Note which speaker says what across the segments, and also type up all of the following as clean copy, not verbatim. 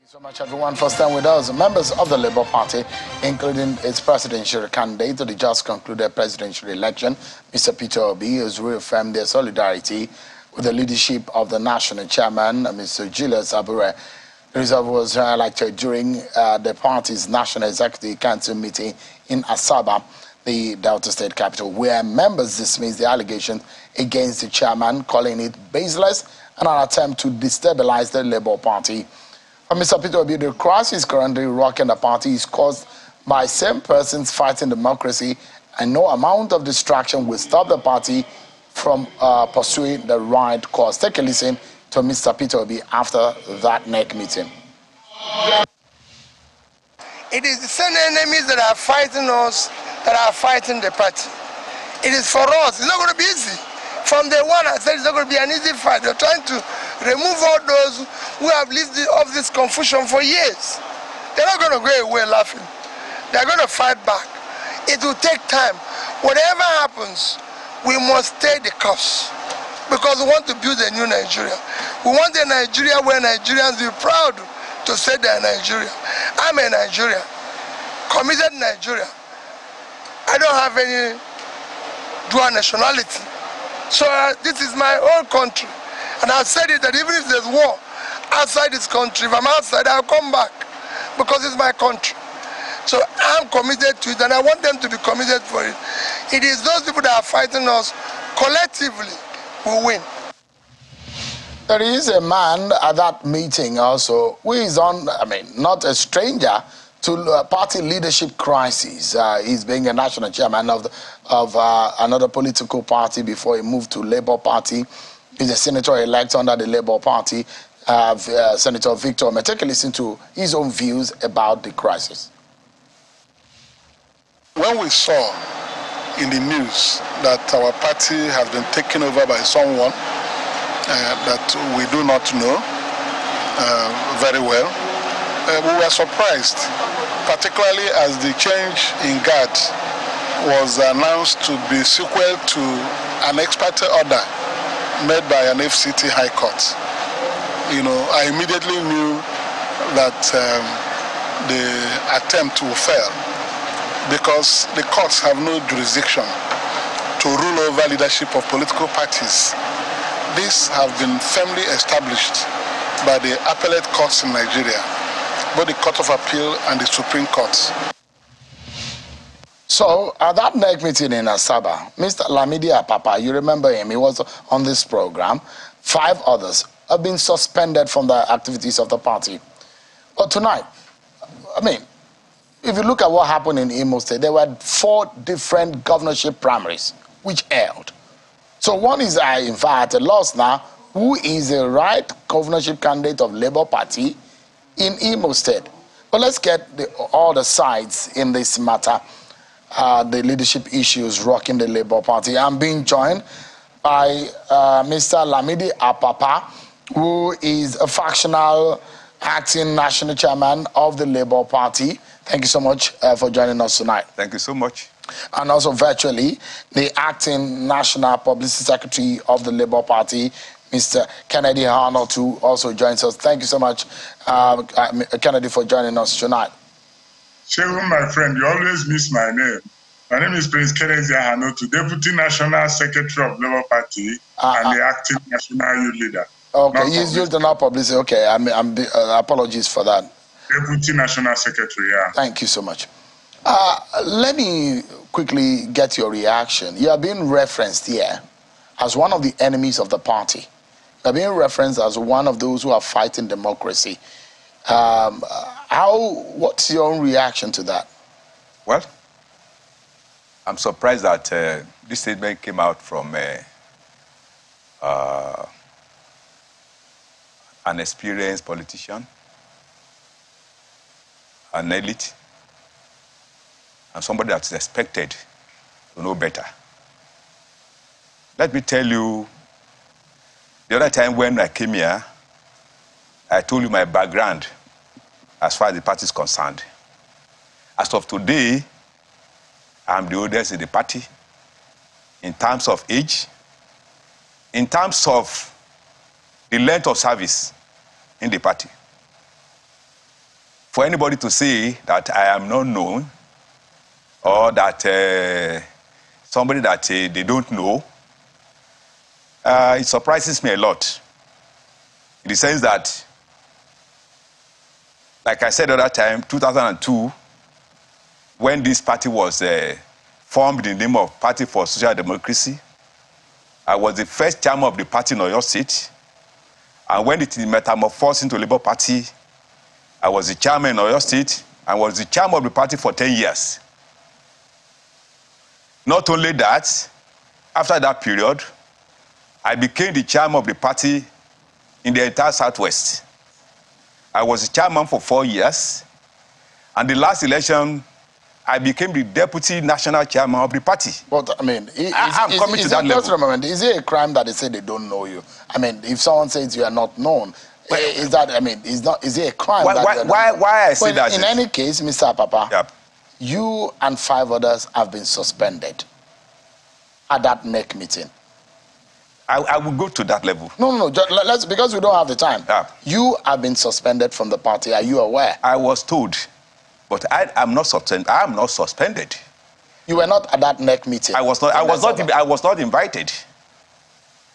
Speaker 1: So much, everyone, for staying with us. Members of the Labour Party, including its presidential candidate to the just concluded presidential election, Mr. Peter Obi, has reaffirmed their solidarity with the leadership of the national chairman, Mr. Julius Abure. The result was elected during the party's National Executive Council meeting in Asaba, the Delta State capital, where members dismissed the allegations against the chairman, calling it baseless and an attempt to destabilize the Labour Party. Mr. Peter Obi, the crisis currently rocking the party is caused by same persons fighting democracy, and no amount of distraction will stop the party from pursuing the right cause. Take a listen to Mr. Peter Obi after that NEC meeting.
Speaker 2: It is the same enemies that are fighting us that are fighting the party. It is for us. It's not going to be easy. From day one, I said it's not going to be an easy fight. They're trying to remove all those who have lived off this confusion for years. They're not going to go away laughing. They're going to fight back. It will take time. Whatever happens, we must stay the course because we want to build a new Nigeria. We want a Nigeria where Nigerians will be proud to say they're Nigeria. I'm a Nigerian, committed Nigeria. I don't have any dual nationality. So this is my own country. And I've said it that even if there's war outside this country, if I'm outside, I'll come back because it's my country. So I'm committed to it and I want them to be committed for it. It is those people that are fighting us collectively who win.
Speaker 1: There is a man at that meeting also who is not a stranger to party leadership crisis. He's being a national chairman of another political party before he moved to Labour Party. He's a senator-elect under the Labour Party, Senator Victor. May take a listen to his own views about the crisis.
Speaker 3: When we saw in the news that our party has been taken over by someone that we do not know very well, we were surprised, particularly as the change in guard was announced to be sequel to an ex parte order made by an FCT High Court. You know, I immediately knew that the attempt will fail because the courts have no jurisdiction to rule over leadership of political parties. These have been firmly established by the appellate courts in Nigeria, both the Court of Appeal and the Supreme Court.
Speaker 1: So, at that NEC meeting in Asaba, Mr. Lamidi Apapa, you remember him, he was on this program. 5 others have been suspended from the activities of the party. But tonight, if you look at what happened in Imo State, there were 4 different governorship primaries which held. So one is, in fact, a loss now, who is the right governorship candidate of Labour Party in Imo State. But let's get all the sides in this matter. The leadership issues rocking the Labour Party. I'm being joined by Mr. Lamidi Apapa, who is a fractional acting national chairman of the Labour Party. Thank you so much for joining us tonight.
Speaker 4: Thank you so much.
Speaker 1: And also virtually, the acting national publicity secretary of the Labour Party, Mr. Kennedy Arnold, who also joins us. Thank you so much, Kennedy, for joining us tonight.
Speaker 5: Shehu, my friend, you always miss my name. My name is Prince Kennedy Arnold, Deputy National Secretary of Labour Party and the acting national youth leader.
Speaker 1: Okay, he's used the publicity. Okay, apologies for that.
Speaker 5: Deputy National Secretary, yeah.
Speaker 1: Thank you so much. Let me quickly get your reaction. You are being referenced here as one of the enemies of the party. You are being referenced as one of those who are fighting democracy. What's your own reaction to that?
Speaker 4: Well, I'm surprised that this statement came out from an experienced politician, an elite, and somebody that's expected to know better. Let me tell you, the other time when I came here, I told you my background as far as the party is concerned. As of today, I'm the oldest in the party in terms of age, in terms of the length of service in the party. for anybody to say that I am not known or that somebody that they don't know, it surprises me a lot. In the sense that, like I said the other time, 2002, when this party was formed in the name of Party for Social Democracy, I was the first chairman of the party in Oyo State. And when it metamorphosed into Labour Party, I was the chairman in Oyo State and was the chairman of the party for 10 years. Not only that, after that period, I became the chairman of the party in the entire Southwest. I was the chairman for 4 years, and the last election, I became the deputy national chairman of the party.
Speaker 1: But, I mean,
Speaker 4: I'm coming to that level.
Speaker 1: Is it a crime that they say they don't know you? I mean, if someone says you are not known, is that, I mean, is it a crime?
Speaker 4: Why I say that?
Speaker 1: In any case, Mr. Apapa,
Speaker 4: yep,
Speaker 1: you and 5 others have been suspended at that NEC meeting.
Speaker 4: I will go to that level.
Speaker 1: No, let's, because we don't have the time.
Speaker 4: Yep.
Speaker 1: You have been suspended from the party. Are you aware?
Speaker 4: I was told, but I am not suspended. I am not suspended.
Speaker 1: You were not at that NEC meeting.
Speaker 4: I was not. I was not invited.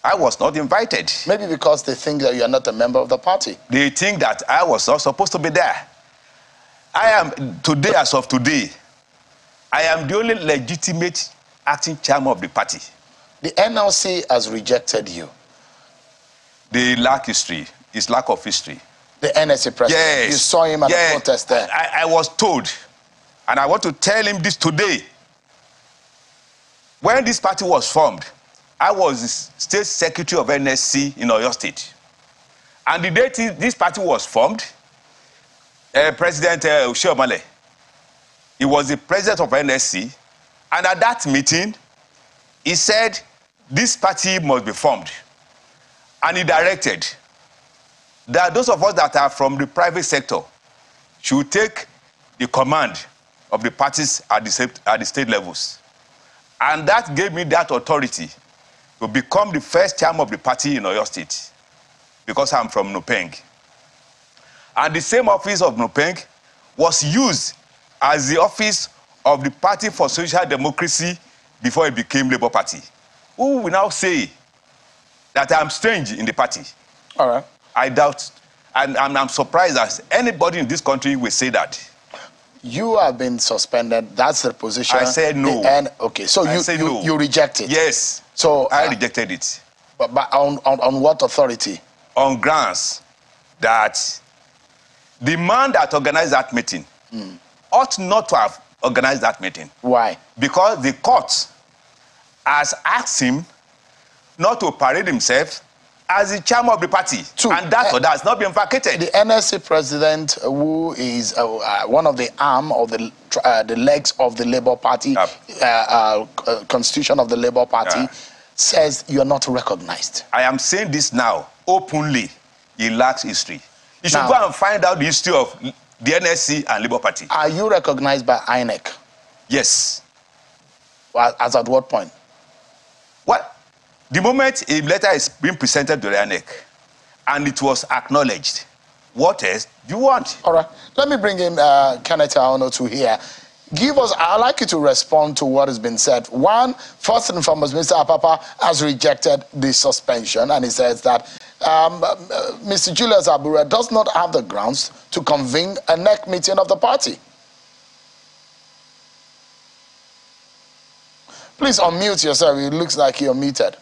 Speaker 4: I was not invited.
Speaker 1: Maybe because they think that you are not a member of the party.
Speaker 4: They think that I was not supposed to be there. I am today, as of today, I am the only legitimate acting chairman of the party.
Speaker 1: The NLC has rejected you.
Speaker 4: They lack history. It's lack of history.
Speaker 1: The NEC president.
Speaker 4: Yes.
Speaker 1: You saw him at the protest there.
Speaker 4: I was told, and I want to tell him this today. When this party was formed, I was the state secretary of NEC in Oyo State. And the day this party was formed, President Oshiomhole, he was the president of NEC, and at that meeting, he said, this party must be formed. And he directed that those of us that are from the private sector should take the command of the parties at the state levels. And that gave me that authority to become the first chairman of the party in Oyo State, because I'm from Nupeng. And the same office of Nupeng was used as the office of the Party for Social Democracy before it became Labour Party. Who will now say that I'm strange in the party?
Speaker 1: All right.
Speaker 4: I doubt, and I'm surprised that anybody in this country will say that.
Speaker 1: You have been suspended. That's the position.
Speaker 4: I said no.
Speaker 1: Okay, so you reject it.
Speaker 4: Yes.
Speaker 1: So
Speaker 4: I rejected it.
Speaker 1: But on what authority?
Speaker 4: On grounds that the man that organized that meeting ought not to have organized that meeting.
Speaker 1: Why?
Speaker 4: Because the court has asked him not to parade himself as the chairman of the party. And that order has not been vacated.
Speaker 1: The NEC president, who is one of the arm of the legs of the Labour Party, constitution of the Labour Party, says you are not recognized.
Speaker 4: I am saying this now openly. He lacks history. You should go and find out the history of the NEC and Labour Party.
Speaker 1: Are you recognized by INEC?
Speaker 4: Yes.
Speaker 1: Well, as at what point?
Speaker 4: Well, the moment a letter is being presented to the NEC and it was acknowledged, what else do you want?
Speaker 1: All right. Let me bring in Kenneth Aono to here. I'd like you to respond to what has been said. First and foremost, Mr. Apapa has rejected the suspension, and he says that Mr. Julius Abure does not have the grounds to convene a NEC meeting of the party. Please unmute yourself. It looks like you're muted.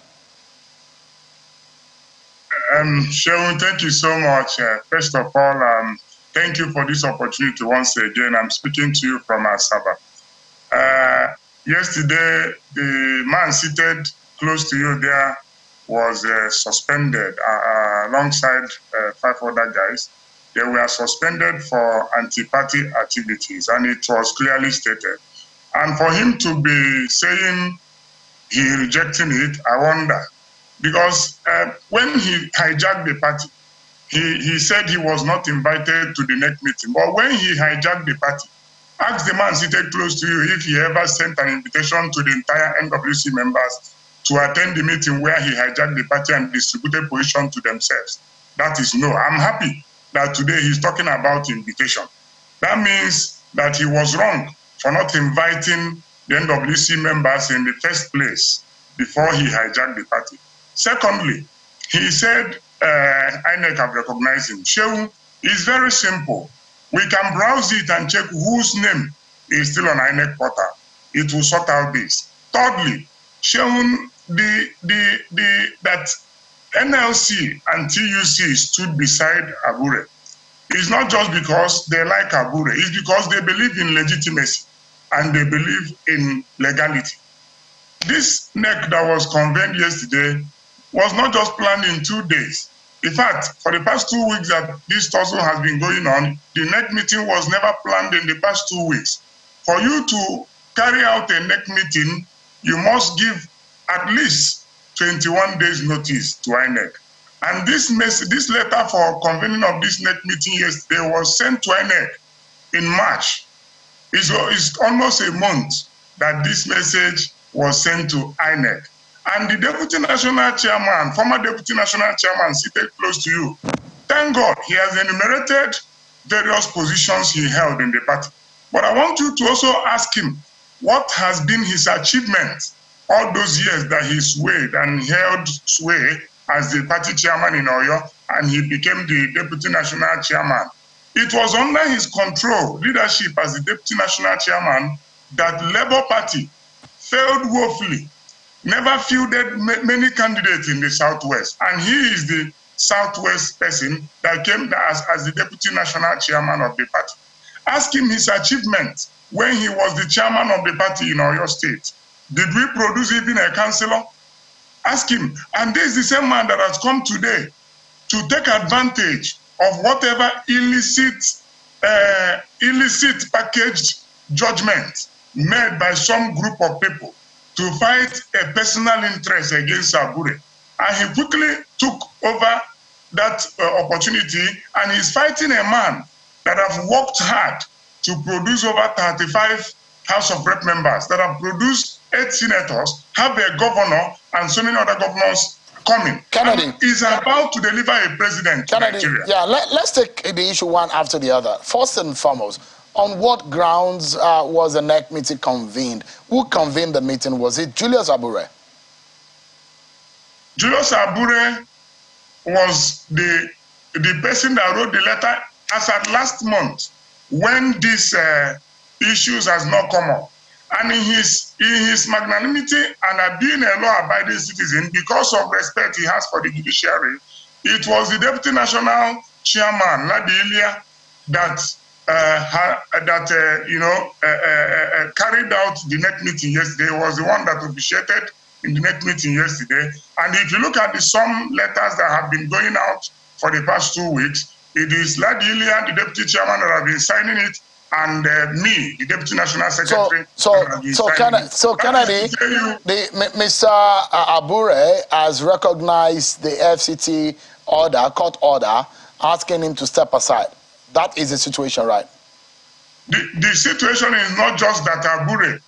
Speaker 5: Sheldon, thank you so much. First of all, thank you for this opportunity once again. I'm speaking to you from Asaba. Yesterday, the man seated close to you there was suspended alongside 5 other guys. They were suspended for anti-party activities, and it was clearly stated. And for him to be saying he rejecting it, I wonder. Because when he hijacked the party, he said he was not invited to the NEC meeting. But when he hijacked the party, ask the man seated close to you if he ever sent an invitation to the entire NWC members to attend the meeting where he hijacked the party and distributed position to themselves. That is no. I'm happy that today he's talking about invitation. That means that he was wrong for not inviting the NWC members in the first place before he hijacked the party. Secondly, he said INEC have recognized him. Shehu is very simple. We can browse it and check whose name is still on INEC portal. It will sort out this. Thirdly, Shehu, that NLC and TUC stood beside Abure. It's not just because they like Abure, it's because they believe in legitimacy and they believe in legality. This NEC that was convened yesterday was not just planned in 2 days. In fact, for the past 2 weeks that this tussle has been going on, the NEC meeting was never planned in the past 2 weeks. For you to carry out a NEC meeting, you must give at least 21 days notice to INEC. And this letter for convening of this NEC meeting yesterday was sent to INEC in March. It's almost a month that this message was sent to INEC. And the Deputy National Chairman, former Deputy National Chairman seated close to you, thank God he has enumerated various positions he held in the party. But I want you to also ask him what has been his achievement all those years that he swayed and held sway as the party chairman in Oyo, and he became the Deputy National Chairman. It was under his control, leadership as the Deputy National Chairman, that Labour Party failed woefully, never fielded many candidates in the Southwest, and he is the Southwest person that came as the Deputy National Chairman of the party. Ask him his achievements when he was the chairman of the party in Oyo State. Did we produce even a councillor? Ask him. And this is the same man that has come today to take advantage of whatever illicit packaged judgment made by some group of people to fight a personal interest against Abure. And he quickly took over that opportunity, and he's fighting a man that have worked hard to produce over 35 House of Rep members, that have produced 8 senators, have a governor, and so many other governors coming.
Speaker 1: Kennedy
Speaker 5: is about to deliver a president to Nigeria.
Speaker 1: Yeah, let's take the issue one after the other. First and foremost, on what grounds was the NEC meeting convened? Who convened the meeting? Was it Julius Abure? Julius Abure was the person that wrote the letter as at last month, when these issues has not come up. And in his magnanimity and being a law-abiding citizen, because of respect he has for the judiciary, it was the Deputy National Chairman, Ladi Ilia, that carried out the NEC meeting yesterday. Was the one that officiated in the NEC meeting yesterday. And if you look at some letters that have been going out for the past 2 weeks, it is Ladi Ilia, the Deputy Chairman, that have been signing it, and me, the Deputy National Secretary. Kennedy, Mr. Abure has recognized the FCT order, court order, asking him to step aside. That is the situation, right?
Speaker 5: The situation is not just that Abure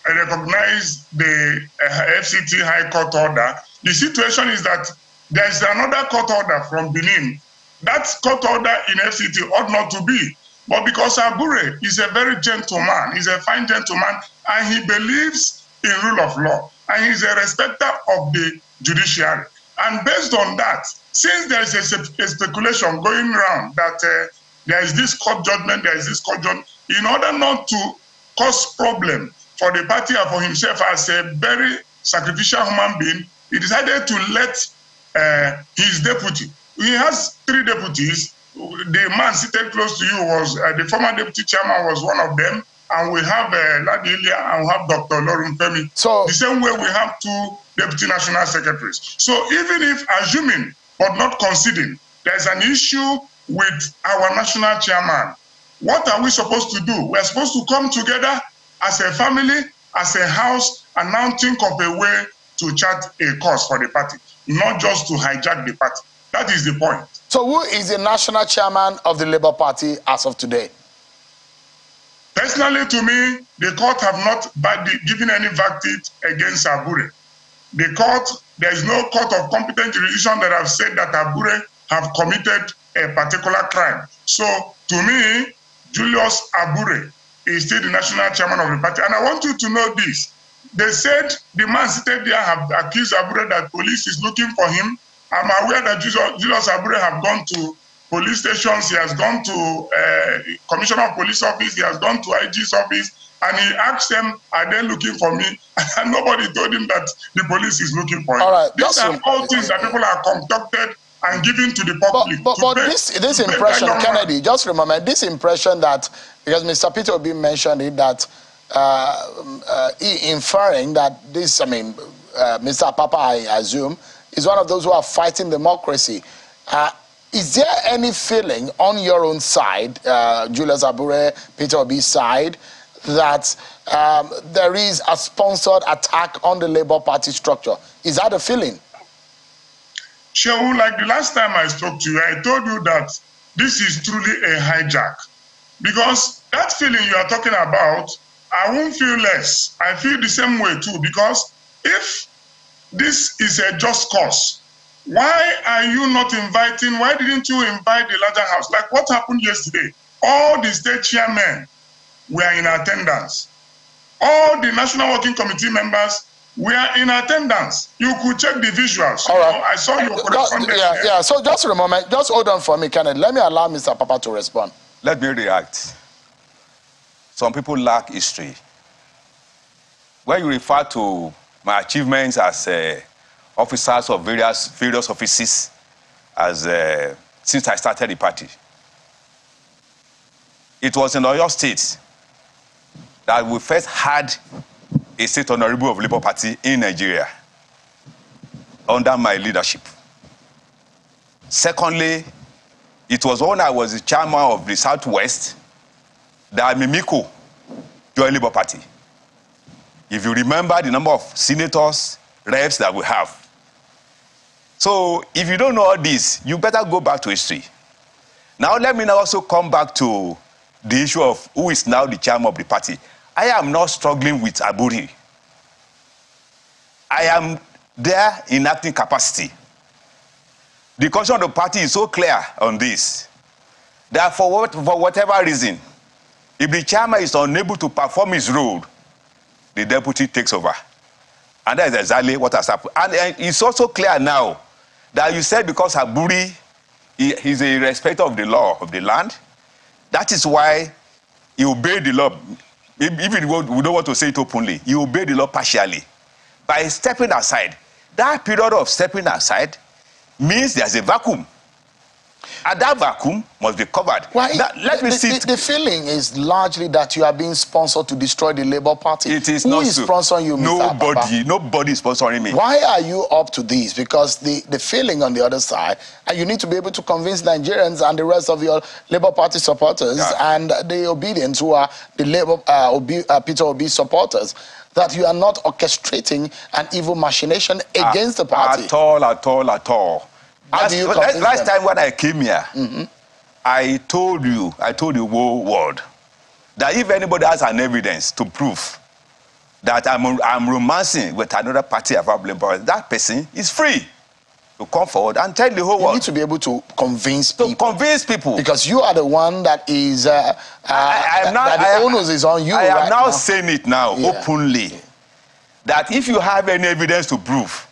Speaker 5: recognized the FCT High Court order. The situation is that there is another court order from Benin. That court order in FCT ought not to be. But because Abure is a very gentleman, he's a fine gentleman, and he believes in rule of law, and he's a respecter of the judiciary. And based on that, since there is a speculation going around that there is this court judgment, in order not to cause problem for the party and for himself as a very sacrificial human being, he decided to let his deputy. He has 3 deputies. The man seated close to you was the former deputy chairman was one of them, and we have Ladi Ilia and we have Dr. Lorum Femi. So the same way we have 2 deputy national secretaries. So even if assuming but not conceding, there's an issue with our national chairman, what are we supposed to do? We're supposed to come together as a family, as a house, and now think of a way to chart a course for the party, not just to hijack the party. That is the point.
Speaker 1: So who is the national chairman of the Labour Party as of today?
Speaker 5: Personally, to me, the court have not given any verdict against Abure. The court, there is no court of competent jurisdiction that have said that Abure have committed a particular crime. So, to me, Julius Abure is still the national chairman of the party. And I want you to know this. They said the man seated there have accused Abure that police is looking for him. I'm aware that Julius Abure have gone to police stations. He has gone to Commissioner of Police Office. He has gone to IG's office. And he asked them, are they looking for me? And nobody told him that the police is looking for him.
Speaker 1: All right,
Speaker 5: these are all things that people are concocted and given to the public.
Speaker 1: But this impression, Kennedy, just remember, this impression that, because Mr. Peter Obi mentioned it, that inferring that this, Mr. Apapa, I assume, is one of those who are fighting democracy. Is there any feeling on your own side, Julius Abure, Peter Obi's side, that there is a sponsored attack on the Labour Party structure? Is that a feeling?
Speaker 5: Shehu, like the last time I spoke to you, I told you that this is truly a hijack. Because that feeling you are talking about, I won't feel less. I feel the same way too. Because if this is a just cause, why are you not inviting, why didn't you invite the larger house? Like what happened yesterday? All the state chairmen were in attendance. All the National Working Committee members were in attendance. You could check the visuals.
Speaker 1: All right.
Speaker 5: I saw your correspondence.
Speaker 1: Yeah. So just a moment, just hold on for me, Kennedy. Let me allow Mr. Apapa to respond.
Speaker 4: Let me react. Some people lack history. When you refer to my achievements as officers of various offices since I started the party, it was in Oyo State that we first had a state honorable of Labour Party in Nigeria under my leadership. Secondly, it was when I was the chairman of the Southwest that Mimiko joined Labour Party. If you remember the number of senators, reps that we have. So if you don't know all this, you better go back to history. Now let me now also come back to the issue of who is now the chairman of the party. I am not struggling with Aburi. I am there in acting capacity. The constitution of the party is so clear on this that for whatever reason, if the chairman is unable to perform his role, the deputy takes over. And that is exactly what has happened. And it's also clear now that you said because Aburi is a respecter of the law of the land, that is why he obeyed the law. Even we don't want to say it openly, he obeyed the law partially by stepping aside. That period of stepping aside means there's a vacuum. And that vacuum must be covered.
Speaker 1: Why?
Speaker 4: Now, let me see.
Speaker 1: The feeling is largely that you are being sponsored to destroy the Labour Party.
Speaker 4: It is
Speaker 1: Who
Speaker 4: not
Speaker 1: is
Speaker 4: so.
Speaker 1: sponsoring you, Mr. Apapa?
Speaker 4: Nobody is sponsoring me.
Speaker 1: Why are you up to this? Because the feeling on the other side, and you need to be able to convince Nigerians and the rest of your Labour Party supporters and the obedience who are the Peter Obi supporters, that you are not orchestrating an evil machination against the party.
Speaker 4: At all. Last time when I came here, I told the whole world that if anybody has an evidence to prove that I'm romancing with another party of that person is free to come forward and tell the whole world.
Speaker 1: You need to be able to convince people.
Speaker 4: To convince people.
Speaker 1: Because you are the one that is, the onus is on you.
Speaker 4: I am now saying it now openly that if you have any evidence to prove,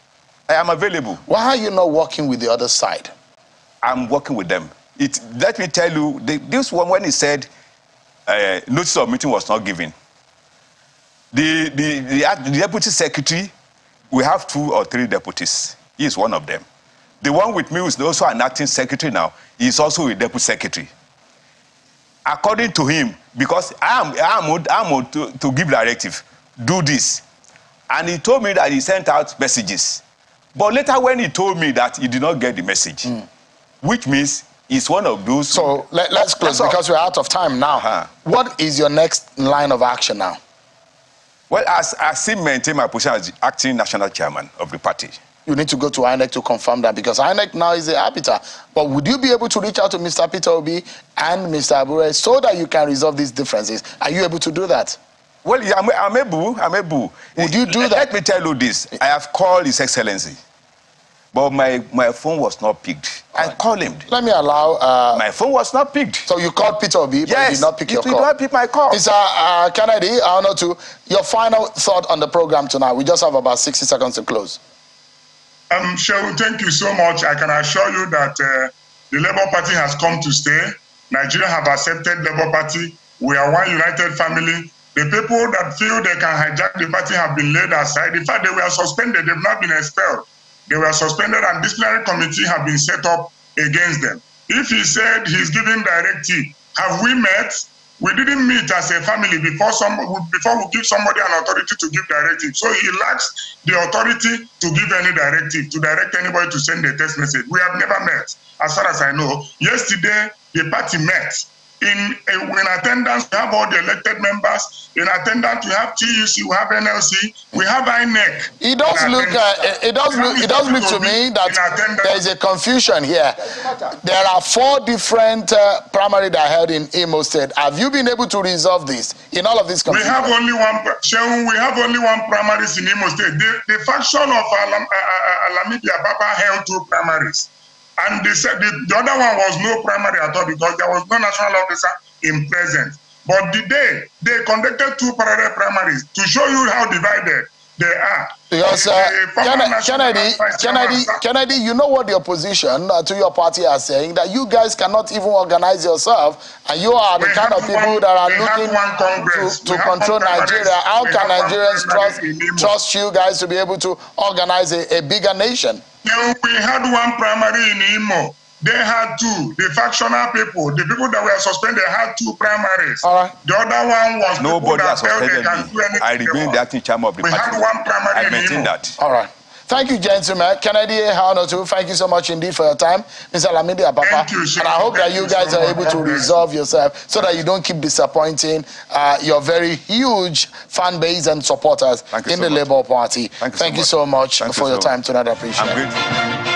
Speaker 4: I am available.
Speaker 1: Why are you not working with the other side?
Speaker 4: I'm working with them. Let me tell you, this one, when he said notice of meeting was not given, the deputy secretary, we have 2 or 3 deputies. He is one of them. The one with me is also an acting secretary now. He is also a deputy secretary. According to him, because I am to give directive, do this. And he told me that he sent out messages. But later when he told me that he did not get the message, which means he's one of those...
Speaker 1: So let's close because we're out of time now. What is your next line of action now? Well,
Speaker 4: I still maintain my position as the acting national chairman of the party.
Speaker 1: You need to go to INEC to confirm that because INEC now is the arbiter. But would you be able to reach out to Mr. Peter Obi and Mr. Abure so that you can resolve these differences? Are you able to do that?
Speaker 4: Well, yeah, I'm able.
Speaker 1: Would you do that?
Speaker 4: Let me tell you this. I have called His Excellency. But my phone was not picked. I called him.
Speaker 1: Let me allow...
Speaker 4: my phone was not picked.
Speaker 1: So you called Peter Obi, but he did not pick your call?
Speaker 4: Yes, he did not pick my call.
Speaker 1: Mr. Kennedy, I honor to your final thought on the program tonight. We just have about 60 seconds to close.
Speaker 5: Shehu, thank you so much. I can assure you that the Labour Party has come to stay. Nigeria have accepted Labour Party. We are one united family. The people that feel they can hijack the party have been laid aside. In fact, they were suspended. They've not been expelled. They were suspended and disciplinary committee have been set up against them. If he said he's giving directive, have we met? We didn't meet as a family before we give somebody an authority to give directive. So he lacks the authority to give any directive, to direct anybody to send a text message. We have never met, as far as I know. Yesterday, the party met. In attendance, we have all the elected members. In attendance, we have TUC, we have NLC, we have NEC.
Speaker 1: It does look to me that there is a confusion here. There are 4 different primary that are held in Imo State. Have you been able to resolve this in all of this confusion?
Speaker 5: We have only one primaries in Imo State. The faction of Apapa held 2 primaries. And they said the other one was no primary at all because there was no national officer in presence. But they conducted 2 parallel primaries to show you how divided they are.
Speaker 1: Because Kennedy, you know what the opposition to your party are saying, that you guys cannot even organize yourself, and you are the kind of people that are looking to control Nigeria. How can Nigerians trust you guys to be able to organize a bigger nation?
Speaker 5: We had 1 primary in Imo. They had 2. The factional people, the people that were suspended, had 2 primaries.
Speaker 1: All right.
Speaker 5: The other one was
Speaker 4: nobody has suspended
Speaker 5: me.
Speaker 4: I remain the acting chairman of the party.
Speaker 5: We had 1 primary
Speaker 4: I maintain
Speaker 5: in Imo.
Speaker 4: that.
Speaker 1: All right. Thank you, gentlemen. Kennedy, thank you so much indeed for your time. Mr. Lamidi Apapa.
Speaker 5: Thank you,
Speaker 1: and I hope that you guys are able to resolve yourself so that you don't keep disappointing your very huge fan base and supporters in the Labour Party.
Speaker 4: Thank you so much
Speaker 1: for your time tonight. I appreciate it.
Speaker 4: I'm grateful.